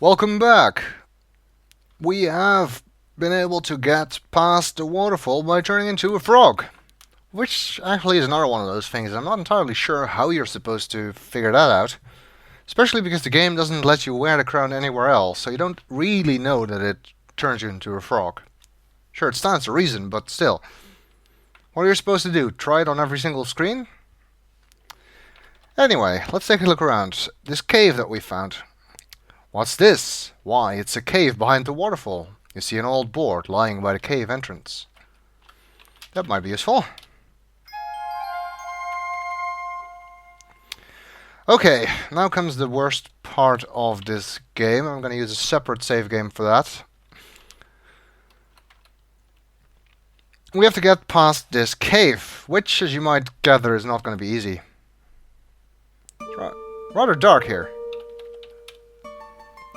Welcome back. We have been able to get past the waterfall by turning into a frog, which actually is another one of those things. I'm not entirely sure how you're supposed to figure that out, especially because the game doesn't let you wear the crown anywhere else, so you don't really know that it turns you into a frog. Sure, it stands to reason, but still. What are you supposed to do? Try it on every single screen? Anyway, let's take a look around. This cave that we found. What's this? Why, it's a cave behind the waterfall. You see an old board lying by the cave entrance. That might be useful. Okay, now comes the worst part of this game. I'm going to use a separate save game for that. We have to get past this cave, which, as you might gather, is not going to be easy. It's rather dark here.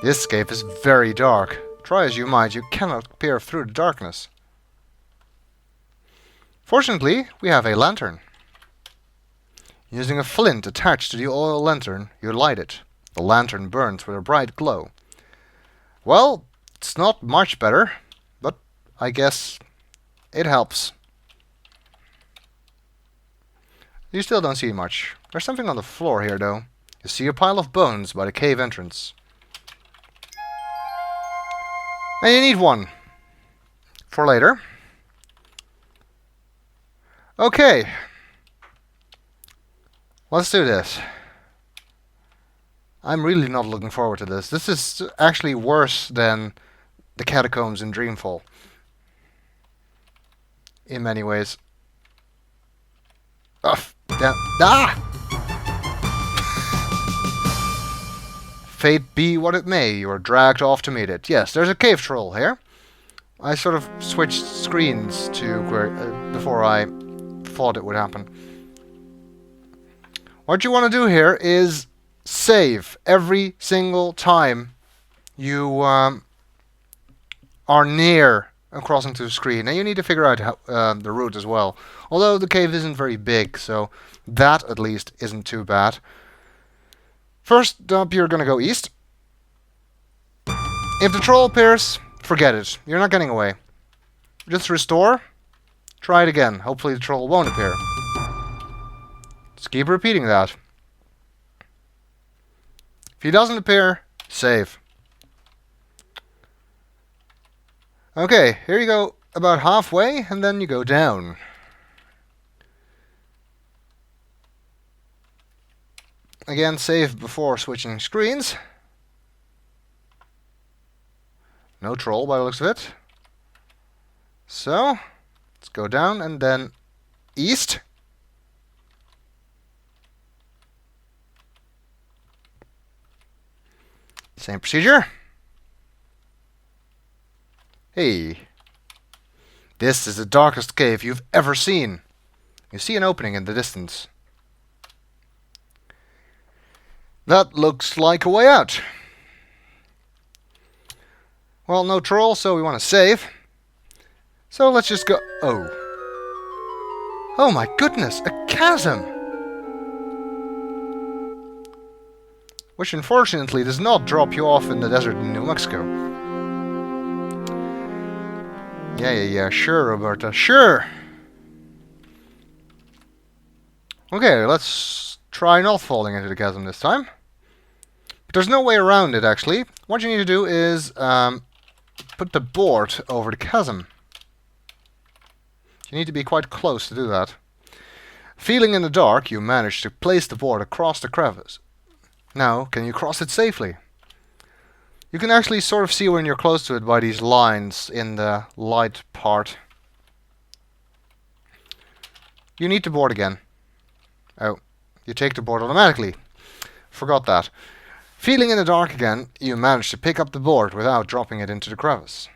This cave is very dark. Try as you might, you cannot peer through the darkness. Fortunately, we have a lantern. Using a flint attached to the oil lantern, you light it. The lantern burns with a bright glow. Well, it's not much better, but I guess it helps. You still don't see much. There's something on the floor here, though. You see a pile of bones by the cave entrance. And you need one. For later. Okay. Let's do this. I'm really not looking forward to this. This is actually worse than the catacombs in Dreamfall. In many ways. Ugh. Ah! Fate be what it may, you are dragged off to meet it. Yes, there's a cave troll here. I sort of switched screens to before I thought it would happen. What you want to do here is save every single time you are near crossing to the screen. And you need to figure out how, the route as well. Although the cave isn't very big, so that at least isn't too bad. First up, you're going to go east. If the troll appears, forget it. You're not getting away. Just restore. Try it again. Hopefully the troll won't appear. Just keep repeating that. If he doesn't appear, save. Okay, here you go about halfway, and then you go down. Again, save before switching screens. No troll by the looks of it. So, let's go down and then east. Same procedure. Hey. This is the darkest cave you've ever seen. You see an opening in the distance. That looks like a way out. Well, no troll, so we want to save. So let's just go... Oh. Oh my goodness, a chasm! Which unfortunately does not drop you off in the desert in New Mexico. Yeah, sure, Roberta, sure! Okay, let's try not falling into the chasm this time. But there's no way around it, actually. What you need to do is put the board over the chasm. You need to be quite close to do that. Feeling in the dark, you manage to place the board across the crevice. Now, can you cross it safely? You can actually sort of see when you're close to it by these lines in the light part. You need the board again. Oh, you take the board automatically. Forgot that. Feeling in the dark again, you manage to pick up the board without dropping it into the crevice.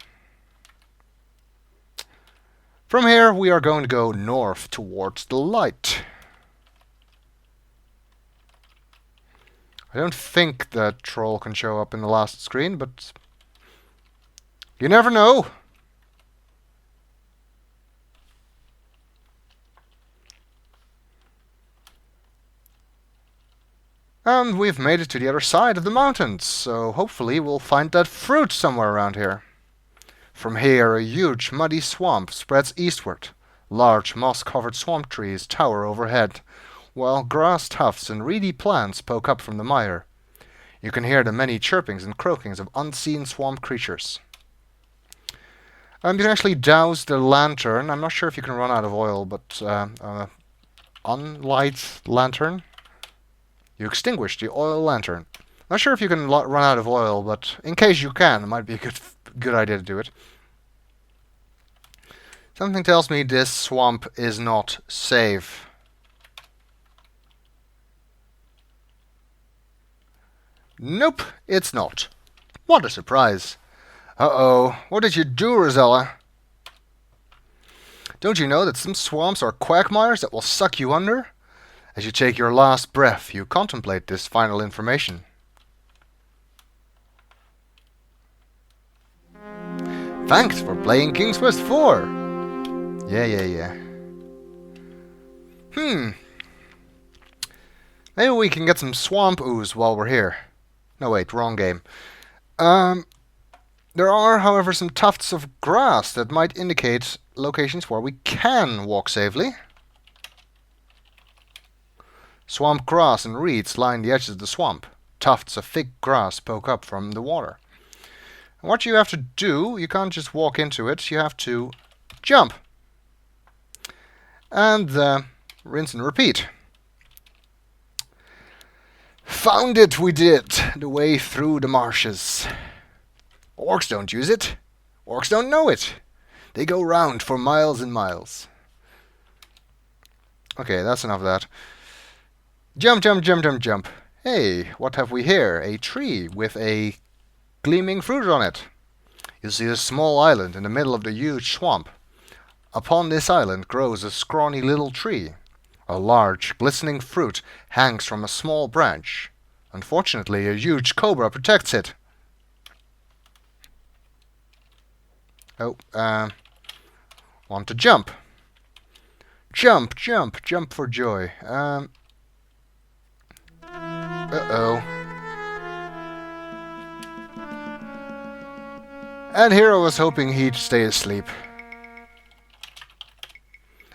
From here, we are going to go north towards the light. I don't think that troll can show up in the last screen, but you never know. And we've made it to the other side of the mountains, so hopefully we'll find that fruit somewhere around here. From here, a huge muddy swamp spreads eastward. Large moss-covered swamp trees tower overhead, while grass tufts and reedy plants poke up from the mire. You can hear the many chirpings and croakings of unseen swamp creatures. You can actually douse the lantern. I'm not sure if you can run out of oil, but unlight lantern. You extinguish the oil lantern. Not sure if you can run out of oil, but in case you can, it might be a good idea to do it. Something tells me this swamp is not safe. Nope, it's not. What a surprise. Uh-oh, what did you do, Rosella? Don't you know that some swamps are quagmires that will suck you under? As you take your last breath, you contemplate this final information. Thanks for playing King's Quest 4. Yeah. Maybe we can get some swamp ooze while we're here. No, wait, wrong game. There are, however, some tufts of grass that might indicate locations where we can walk safely. Swamp grass and reeds line the edges of the swamp. Tufts of thick grass poke up from the water. And what you have to do, you can't just walk into it, you have to jump. And rinse and repeat. Found it, we did! The way through the marshes. Orcs don't use it. Orcs don't know it. They go round for miles and miles. Okay, that's enough of that. Jump, jump, jump, jump, jump. Hey, what have we here? A tree with a gleaming fruit on it. You see a small island in the middle of the huge swamp. Upon this island grows a scrawny little tree. A large, glistening fruit hangs from a small branch. Unfortunately, a huge cobra protects it. Oh, want to jump. Jump, jump, jump for joy. Uh-oh. And here I was hoping he'd stay asleep.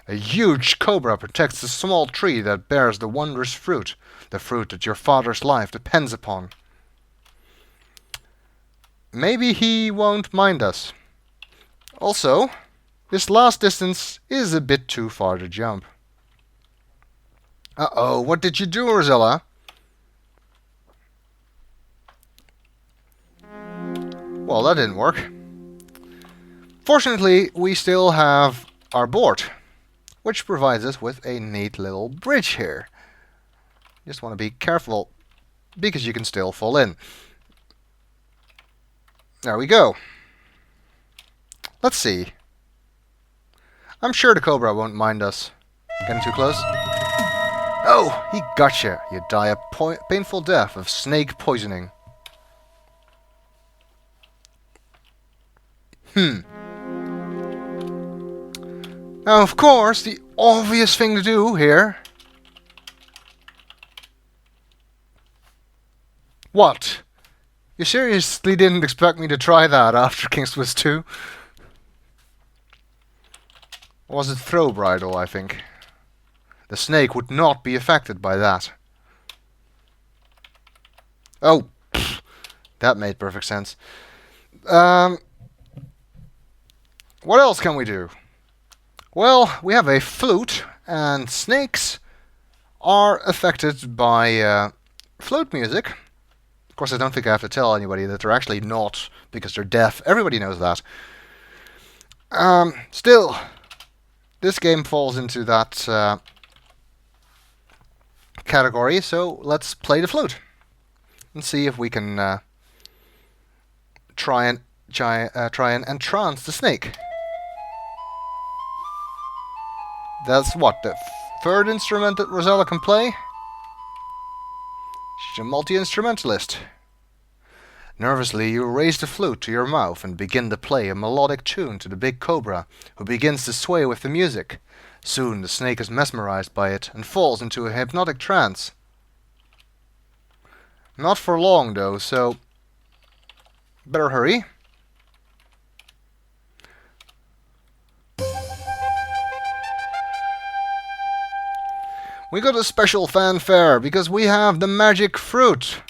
A huge cobra protects the small tree that bears the wondrous fruit, the fruit that your father's life depends upon. Maybe he won't mind us. Also, this last distance is a bit too far to jump. Uh-oh, what did you do, Rosella? Well, that didn't work. Fortunately, we still have our board, which provides us with a neat little bridge here. Just want to be careful, because you can still fall in. There we go. Let's see. I'm sure the cobra won't mind us getting too close. Oh, he gotcha. You die a painful death of snake poisoning. Now, of course, the obvious thing to do here... What? You seriously didn't expect me to try that after King's Quest 2? Or was it throw bridle, I think? The snake would not be affected by that. Oh, pfft, that made perfect sense. What else can we do? Well, we have a flute, and snakes are affected by flute music. Of course, I don't think I have to tell anybody that they're actually not, because they're deaf. Everybody knows that. Still, this game falls into that category, so let's play the flute and see if we can try and entrance the snake. That's what, the third instrument that Rosella can play? She's a multi-instrumentalist. Nervously, you raise the flute to your mouth and begin to play a melodic tune to the big cobra, who begins to sway with the music. Soon the snake is mesmerized by it and falls into a hypnotic trance. Not for long, though, so better hurry. We got a special fanfare because we have the magic fruit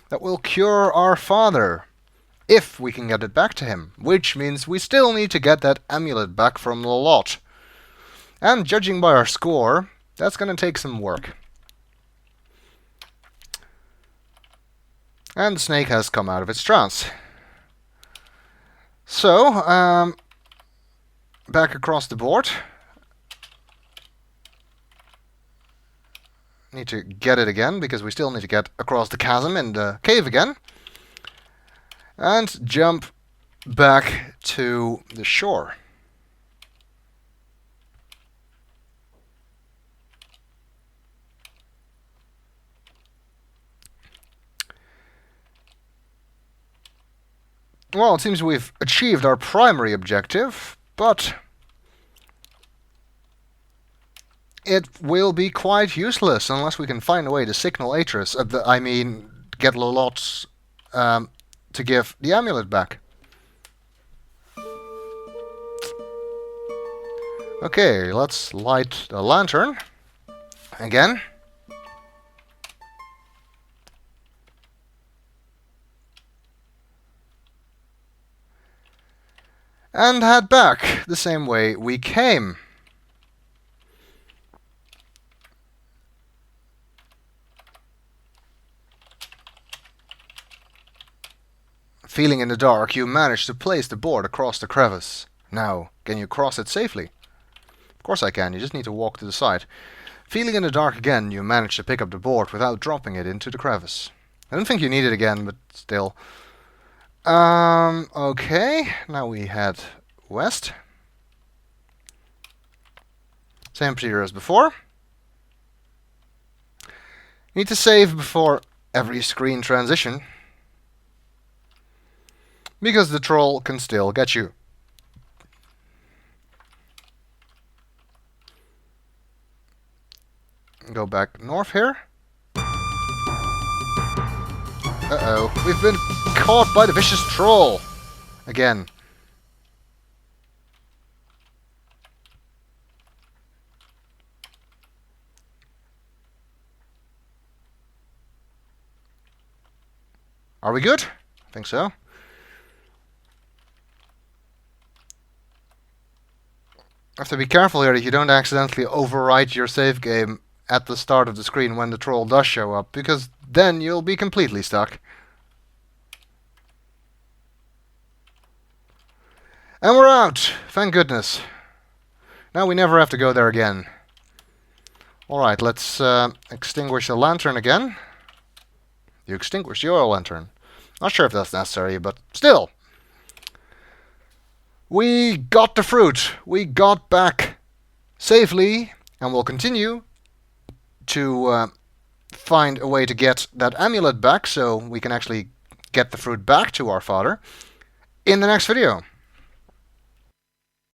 that will cure our father, if we can get it back to him, which means we still need to get that amulet back from the lot. And judging by our score, that's gonna take some work. And the snake has come out of its trance. So, back across the board. Need to get it again, because we still need to get across the chasm in the cave again. And jump back to the shore. Well, it seems we've achieved our primary objective, but it will be quite useless unless we can find a way to signal Atris. Get Lolots to give the amulet back. Okay, let's light the lantern again. And head back the same way we came. Feeling in the dark, you manage to place the board across the crevice. Now, can you cross it safely? Of course I can, you just need to walk to the side. Feeling in the dark again, you manage to pick up the board without dropping it into the crevice. I don't think you need it again, but still. Okay, now we head west. Same procedure as before. Need to save before every screen transition, because the troll can still get you. Go back north here. Uh-oh, we've been caught by the vicious troll! Again. Are we good? I think so. Have to be careful here that you don't accidentally overwrite your save game at the start of the screen when the troll does show up, because then you'll be completely stuck. And we're out! Thank goodness. Now we never have to go there again. Alright, let's extinguish the lantern again. You extinguished your lantern. Not sure if that's necessary, but still. We got the fruit. We got back safely, and we'll continue to find a way to get that amulet back so we can actually get the fruit back to our father in the next video.